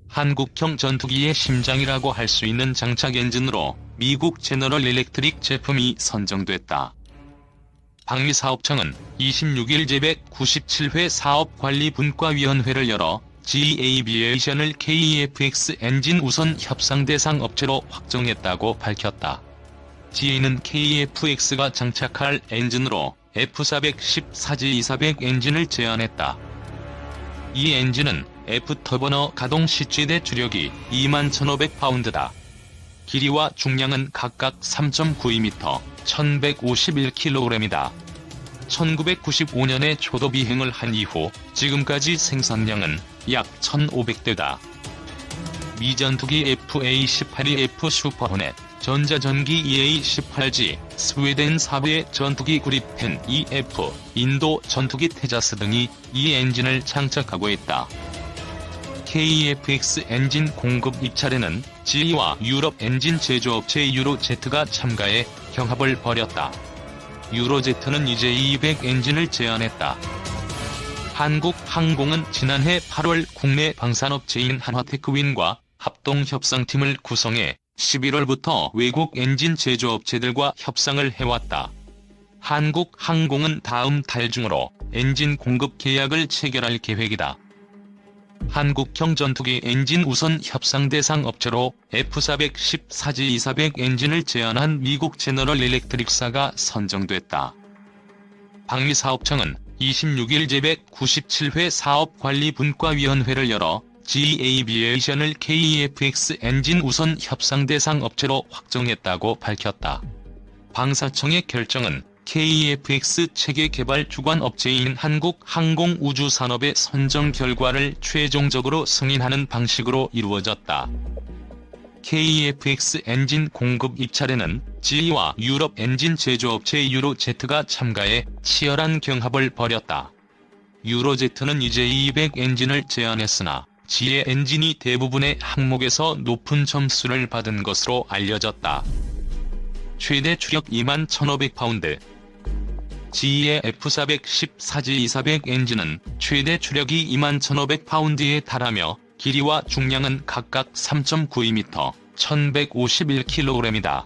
한국형 전투기의 심장이라고 할 수 있는 장착 엔진으로 미국 제너럴 일렉트릭 제품이 선정됐다. 방위사업청은 26일 제197회 사업관리분과위원회를 열어 GE 에이비에이션을 KEFX 엔진 우선 협상 대상 업체로 확정했다고 밝혔다. GE는 KEFX가 장착할 엔진으로 F410-4G200 엔진을 제안했다. 이 엔진은 F터버너 가동 시 최대 주력이 21,500파운드다. 길이와 중량은 각각 3.92m, 1,151kg이다. 1995년에 초도 비행을 한 이후 지금까지 생산량은 약 1,500대다. 미 전투기 FA-18E/F 슈퍼호넷, 전자전기 EA-18G, 스웨덴 사부의 전투기 그리펜 EF, 인도 전투기 테자스 등이 이 엔진을 장착하고 있다. KEFX 엔진 공급 입찰에는 GE와 유럽 엔진 제조업체 유로제트가 참가해 경합을 벌였다. 유로제트는 EJ200 엔진을 제안했다. 한국항공은 지난해 8월 국내 방산업체인 한화테크윈과 합동협상팀을 구성해 11월부터 외국 엔진 제조업체들과 협상을 해왔다. 한국항공은 다음 달 중으로 엔진 공급 계약을 체결할 계획이다. 한국형 전투기 엔진 우선 협상 대상 업체로 F410-4G200 엔진을 제안한 미국 제너럴 일렉트릭사가 선정됐다. 방위사업청은 26일 제197회 사업관리분과위원회를 열어 GE 에이비에이션을 KEFX 엔진 우선 협상 대상 업체로 확정했다고 밝혔다. 방사청의 결정은 KEFX 체계 개발 주관 업체인 한국항공우주산업의 선정 결과를 최종적으로 승인하는 방식으로 이루어졌다. KEFX 엔진 공급 입찰에는 GE와 유럽 엔진 제조업체 유로제트가 참가해 치열한 경합을 벌였다. 유로제트는 EJ200 엔진을 제안했으나 GE 엔진이 대부분의 항목에서 높은 점수를 받은 것으로 알려졌다. 최대 추력 21,500파운드. GE의 F410-4G200 엔진은 최대 추력이 21,500파운드에 달하며 길이와 중량은 각각 3.92m, 1,151kg이다.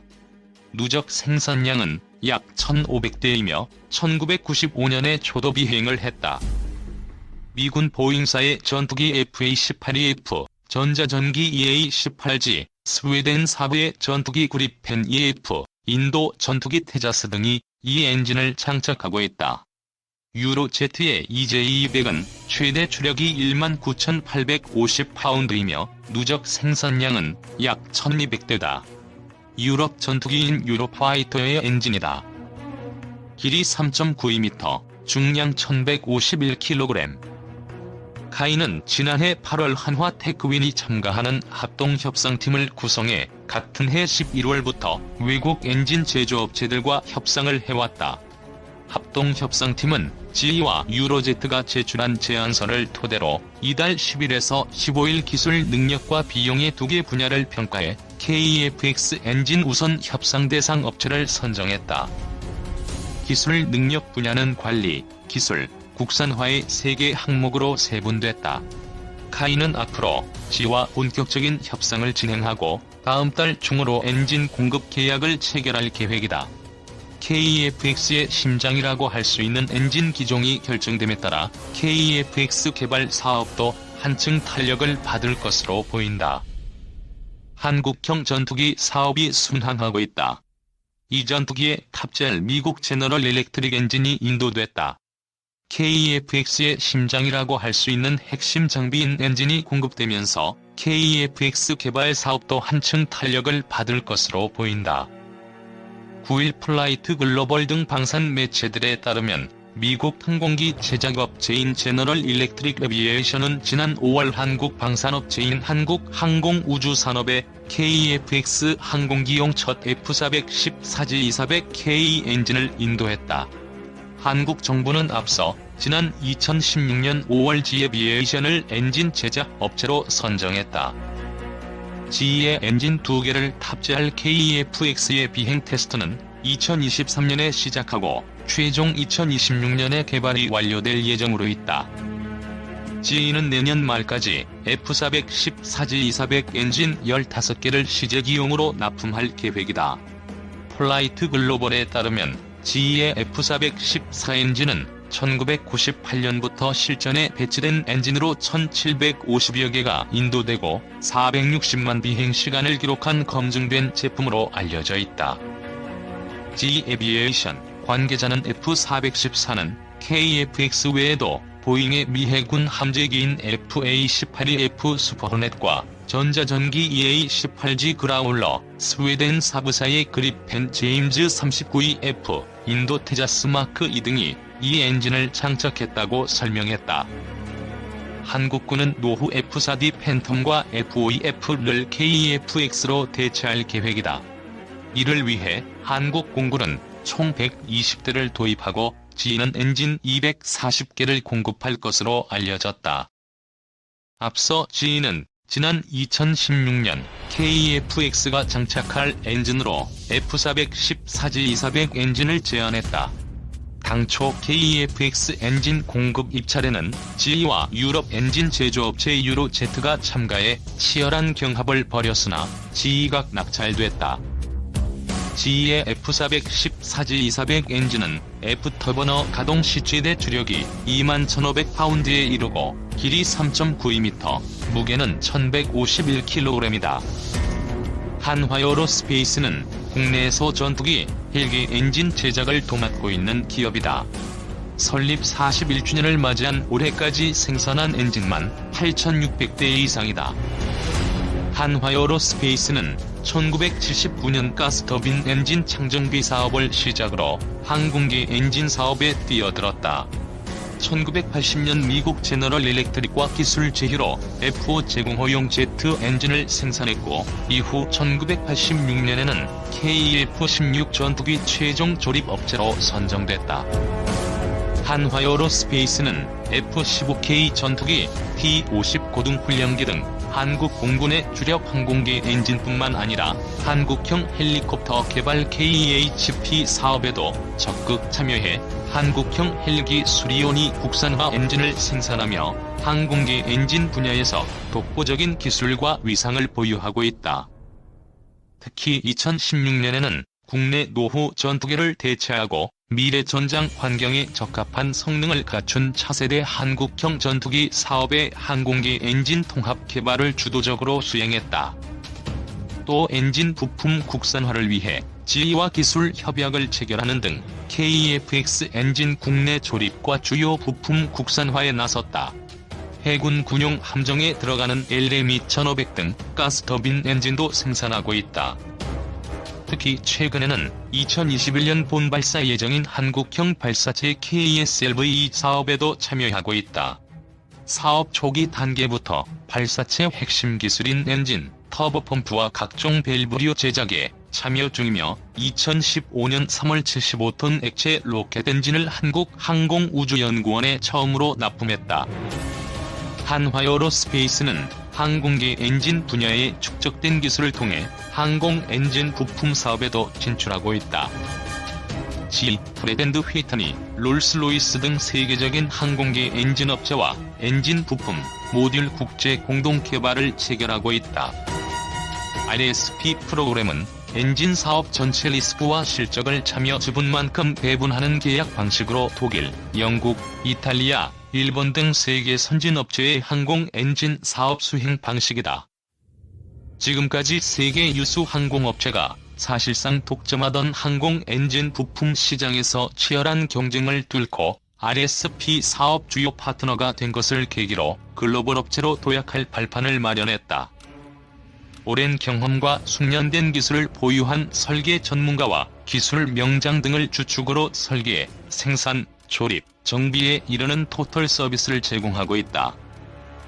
누적 생산량은 약 1,500대이며 1995년에 초도 비행을 했다. 미군 보잉사의 전투기 FA-18E/F, 전자전기 EA-18G, 스웨덴 사부의 전투기 그리펜 EF, 인도 전투기 테자스 등이 이 엔진을 장착하고 있다. 유로제트의 EJ200은 최대 추력이 19,850파운드이며 누적 생산량은 약 1,200대다. 유럽 전투기인 유로파이터의 엔진이다. 길이 3.92m, 중량 1,151kg. 카이는 지난해 8월 한화테크윈이 참가하는 합동협상팀을 구성해 같은 해 11월부터 외국 엔진 제조업체들과 협상을 해왔다. 합동협상팀은 GE와 유로제트가 제출한 제안서를 토대로 이달 10일에서 15일 기술 능력과 비용의 2개 분야를 평가해 KEFX 엔진 우선 협상 대상 업체를 선정했다. 기술 능력 분야는 관리, 기술, 국산화의 3개 항목으로 세분됐다. 카이는 앞으로 GE와 본격적인 협상을 진행하고 다음 달 중으로 엔진 공급 계약을 체결할 계획이다. KEFX의 심장이라고 할 수 있는 엔진 기종이 결정됨에 따라 KEFX 개발 사업도 한층 탄력을 받을 것으로 보인다. 한국형 전투기 사업이 순항하고 있다. 이 전투기에 탑재할 미국 제너럴 일렉트릭 엔진이 인도됐다. KEFX의 심장이라고 할 수 있는 핵심 장비인 엔진이 공급되면서 KEFX 개발 사업도 한층 탄력을 받을 것으로 보인다. 9일 플라이트 글로벌 등 방산 매체들에 따르면 미국 항공기 제작업체인 제너럴 일렉트릭 에비에이션은 지난 5월 한국 방산업체인 한국항공우주산업에 KEFX 항공기용 첫 F410-4G200K 엔진을 인도했다. 한국 정부는 앞서 지난 2016년 5월 GE 에비에이션을 엔진 제작 업체로 선정했다. GE의 엔진 2개를 탑재할 KEFX의 비행 테스트는 2023년에 시작하고 최종 2026년에 개발이 완료될 예정으로 있다. GE는 내년 말까지 F414G200 엔진 15개를 시제 기용으로 납품할 계획이다. 폴라이트 글로벌에 따르면 GE의 F414 엔진은 1998년부터 실전에 배치된 엔진으로 1750여 개가 인도되고 460만 비행 시간을 기록한 검증된 제품으로 알려져 있다. GE 에비에이션 관계자는 F414는 KF-X 외에도 보잉의 미 해군 함재기인 FA-18E/F 슈퍼호넷과 전자전기 EA-18G 그라울러, 스웨덴 사부사의 그리펜 제임즈 39E/F, 인도 테자스 마크 2 등이 이 엔진을 장착했다고 설명했다. 한국군은 노후 F4D 팬텀과 F5E/F를 KF-X로 대체할 계획이다. 이를 위해 한국공군은 총 120대를 도입하고 GE는 엔진 240개를 공급할 것으로 알려졌다. 앞서 GE는 지난 2016년 KF-X가 장착할 엔진으로 F414G200 엔진을 제안했다. 당초 KF-X 엔진 공급 입찰에는 GE와 유럽 엔진 제조업체 유로제트가 참가해 치열한 경합을 벌였으나 GE가 낙찰됐다. GE의 F414G200 엔진은 F터버너 가동시 최대 주력이 21,500파운드에 이르고 길이 3.92m, 무게는 1,151kg이다. 한화에어로스페이스는 국내에서 전투기, 헬기 엔진 제작을 도맡고 있는 기업이다. 설립 41주년을 맞이한 올해까지 생산한 엔진만 8,600대 이상이다. 한화에어로스페이스는 1979년 가스터빈 엔진 창정비 사업을 시작으로 항공기 엔진 사업에 뛰어들었다. 1980년 미국 제너럴 일렉트릭과 기술 제휴로 F5 제공허용 제트 엔진을 생산했고 이후 1986년에는 KF-16 전투기 최종 조립 업체로 선정됐다. 한화에어로스페이스는 F-15K 전투기, T-50 고등훈련기 등 한국 공군의 주력 항공기 엔진뿐만 아니라 한국형 헬리콥터 개발 KHP 사업에도 적극 참여해 한국형 헬기 수리온이 국산화 엔진을 생산하며 항공기 엔진 분야에서 독보적인 기술과 위상을 보유하고 있다. 특히 2016년에는 국내 노후 전투기를 대체하고 미래 전장 환경에 적합한 성능을 갖춘 차세대 한국형 전투기 사업의 항공기 엔진 통합 개발을 주도적으로 수행했다. 또 엔진 부품 국산화를 위해 GE와 기술 협약을 체결하는 등 KF-X 엔진 국내 조립과 주요 부품 국산화에 나섰다. 해군 군용 함정에 들어가는 LM2500 등 가스터빈 엔진도 생산하고 있다. 특히 최근에는 2021년 본발사 예정인 한국형 발사체 KSLV 사업에도 참여하고 있다. 사업 초기 단계부터 발사체 핵심 기술인 엔진, 터보펌프와 각종 밸브류 제작에 참여 중이며 2015년 3월 75톤 액체 로켓 엔진을 한국항공우주연구원에 처음으로 납품했다. 한화에어로스페이스는 항공기 엔진 분야에 축적된 기술을 통해 항공 엔진 부품 사업에도 진출하고 있다. GE, 프렛 앤드 휘트니, 롤스로이스 등 세계적인 항공기 엔진 업체와 엔진 부품, 모듈 국제 공동 개발을 체결하고 있다. RSP 프로그램은 엔진 사업 전체 리스크와 실적을 참여 지분만큼 배분하는 계약 방식으로 독일, 영국, 이탈리아, 일본 등 세계 선진 업체의 항공 엔진 사업 수행 방식이다. 지금까지 세계 유수 항공업체가 사실상 독점하던 항공 엔진 부품 시장에서 치열한 경쟁을 뚫고 RSP 사업 주요 파트너가 된 것을 계기로 글로벌 업체로 도약할 발판을 마련했다. 오랜 경험과 숙련된 기술을 보유한 설계 전문가와 기술 명장 등을 주축으로 설계, 생산, 조립, 정비에 이르는 토털 서비스를 제공하고 있다.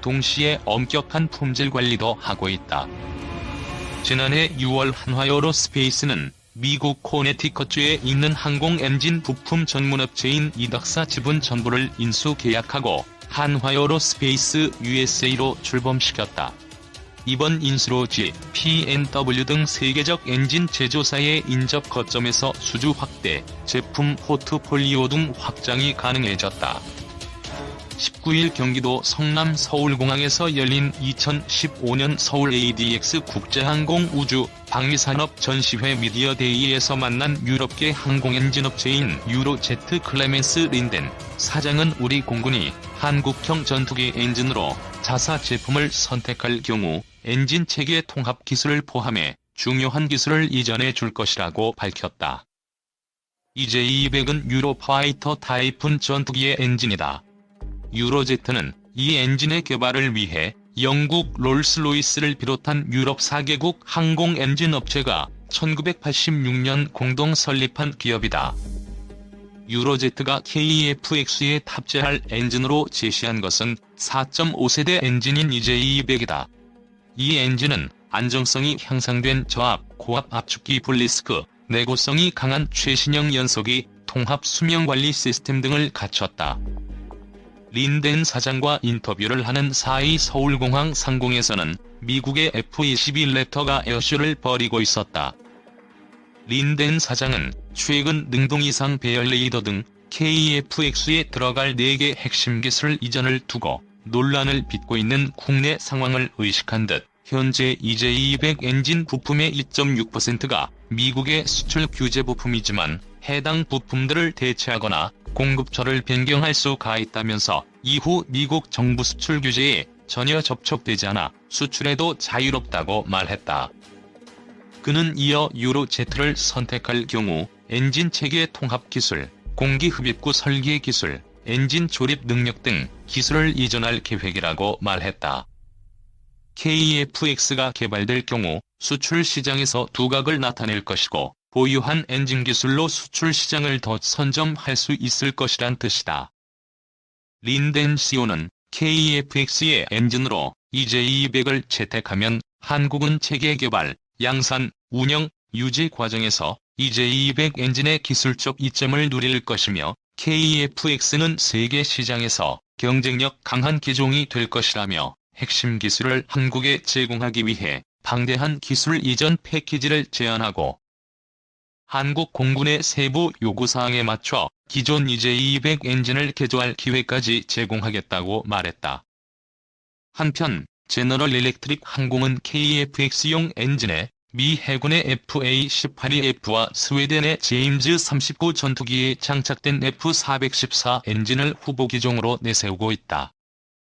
동시에 엄격한 품질 관리도 하고 있다. 지난해 6월 한화에어로스페이스는 미국 코네티컷주에 있는 항공 엔진 부품 전문업체인 이덕사 지분 전부를 인수 계약하고 한화에어로스페이스 USA로 출범시켰다. 이번 인수로 GE, P&W 등 세계적 엔진 제조사의 인접 거점에서 수주 확대, 제품 포트폴리오 등 확장이 가능해졌다. 19일 경기도 성남 서울공항에서 열린 2015년 서울 ADX 국제항공 우주 방위산업 전시회 미디어데이에서 만난 유럽계 항공엔진업체인 유로제트 클레멘스 린덴 사장은 우리 공군이 한국형 전투기 엔진으로 자사 제품을 선택할 경우 엔진 체계 통합 기술을 포함해 중요한 기술을 이전해 줄 것이라고 밝혔다. EJ200은 유로파이터 타입 전투기의 엔진이다. 유로제트는 이 엔진의 개발을 위해 영국 롤스로이스를 비롯한 유럽 4개국 항공 엔진 업체가 1986년 공동 설립한 기업이다. 유로제트가 KFX에 탑재할 엔진으로 제시한 것은 4.5세대 엔진인 EJ200이다. 이 엔진은 안정성이 향상된 저압, 고압 압축기 분리스크, 내구성이 강한 최신형 연소기, 통합 수명관리 시스템 등을 갖췄다. 린덴 사장과 인터뷰를 하는 4위 서울공항 상공에서는 미국의 F-22 랩터가 에어쇼를 벌이고 있었다. 린덴 사장은 최근 능동 이상 배열 레이더 등 KF-X에 들어갈 4개 핵심 기술 이전을 두고 논란을 빚고 있는 국내 상황을 의식한 듯 현재 EJ200 엔진 부품의 2.6%가 미국의 수출 규제 부품이지만 해당 부품들을 대체하거나 공급처를 변경할 수가 있다면서 이후 미국 정부 수출 규제에 전혀 접촉되지 않아 수출에도 자유롭다고 말했다. 그는 이어 유로제트를 선택할 경우 엔진 체계 통합 기술, 공기 흡입구 설계 기술, 엔진 조립 능력 등 기술을 이전할 계획이라고 말했다. KF-X가 개발될 경우 수출 시장에서 두각을 나타낼 것이고 보유한 엔진 기술로 수출 시장을 더 선점할 수 있을 것이란 뜻이다. 린덴 CEO는 KF-X의 엔진으로 EJ200을 채택하면 한국은 체계 개발, 양산, 운영, 유지 과정에서 EJ200 엔진의 기술적 이점을 누릴 것이며 KF-X는 세계 시장에서 경쟁력 강한 기종이 될 것이라며 핵심 기술을 한국에 제공하기 위해 방대한 기술 이전 패키지를 제안하고 한국 공군의 세부 요구사항에 맞춰 기존 EJ200 엔진을 개조할 기회까지 제공하겠다고 말했다. 한편 제너럴 일렉트릭 항공은 KF-X용 엔진에 미 해군의 FA-18F와 스웨덴의 제임즈 39 전투기에 장착된 F-414 엔진을 후보 기종으로 내세우고 있다.